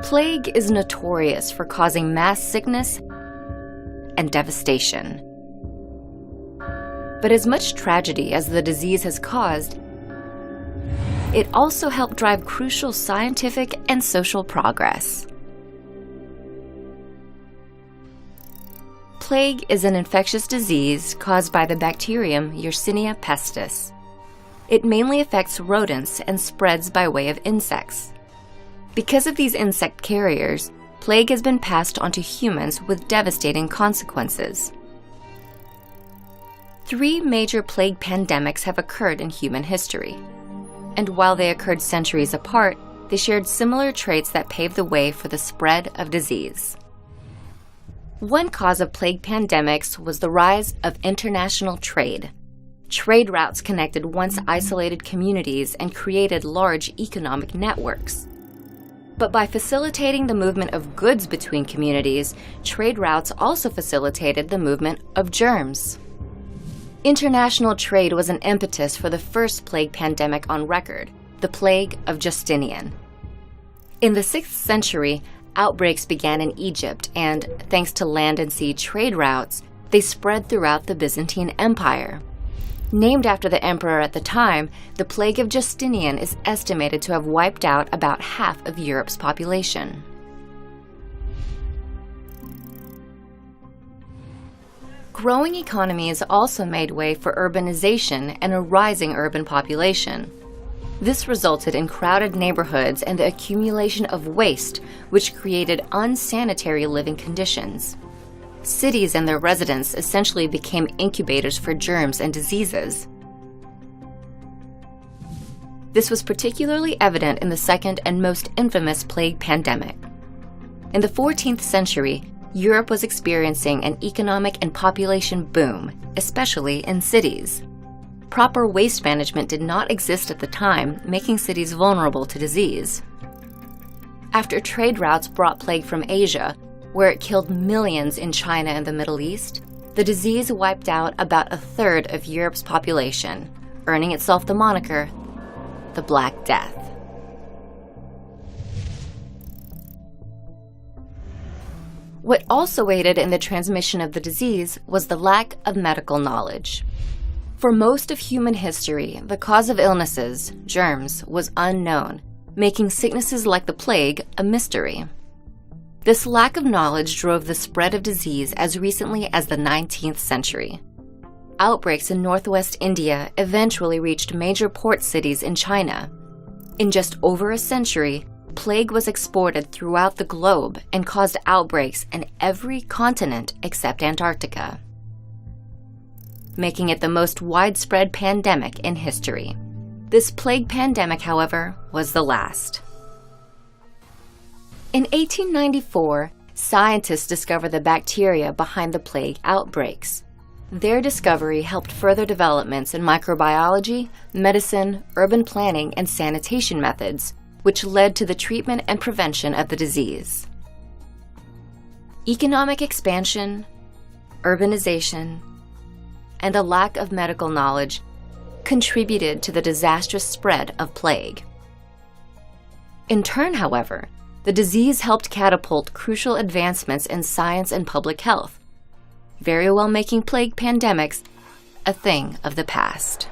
Plague is notorious for causing mass sickness and devastation. But as much tragedy as the disease has caused, it also helped drive crucial scientific and social progress. Plague is an infectious disease caused by the bacterium Yersinia pestis. It mainly affects rodents and spreads by way of insects. Because of these insect carriers, plague has been passed on to humans with devastating consequences. 3 major plague pandemics have occurred in human history. And while they occurred centuries apart, they shared similar traits that paved the way for the spread of disease. One cause of plague pandemics was the rise of international trade. Trade routes connected once isolated communities and created large economic networks. But by facilitating the movement of goods between communities, trade routes also facilitated the movement of germs. International trade was an impetus for the first plague pandemic on record, the Plague of Justinian. In the 6th century, outbreaks began in Egypt and, thanks to land and sea trade routes, they spread throughout the Byzantine Empire. Named after the emperor at the time, the Plague of Justinian is estimated to have wiped out about half of Europe's population. Growing economies also made way for urbanization and a rising urban population. This resulted in crowded neighborhoods and the accumulation of waste, which created unsanitary living conditions. Cities and their residents essentially became incubators for germs and diseases. This was particularly evident in the second and most infamous plague pandemic. In the 14th century, Europe was experiencing an economic and population boom, especially in cities. Proper waste management did not exist at the time, making cities vulnerable to disease. After trade routes brought plague from Asia, where it killed millions in China and the Middle East, the disease wiped out about 1/3 of Europe's population, earning itself the moniker, the Black Death. What also aided in the transmission of the disease was the lack of medical knowledge. For most of human history, the cause of illnesses, germs, was unknown, making sicknesses like the plague a mystery. This lack of knowledge drove the spread of disease as recently as the 19th century. Outbreaks in northwest India eventually reached major port cities in China. In just over a century, plague was exported throughout the globe and caused outbreaks in every continent except Antarctica, making it the most widespread pandemic in history. This plague pandemic, however, was the last. In 1894, scientists discovered the bacteria behind the plague outbreaks. Their discovery helped further developments in microbiology, medicine, urban planning, and sanitation methods, which led to the treatment and prevention of the disease. Economic expansion, urbanization, and a lack of medical knowledge contributed to the disastrous spread of plague. In turn, however, the disease helped catapult crucial advancements in science and public health, very well making plague pandemics a thing of the past.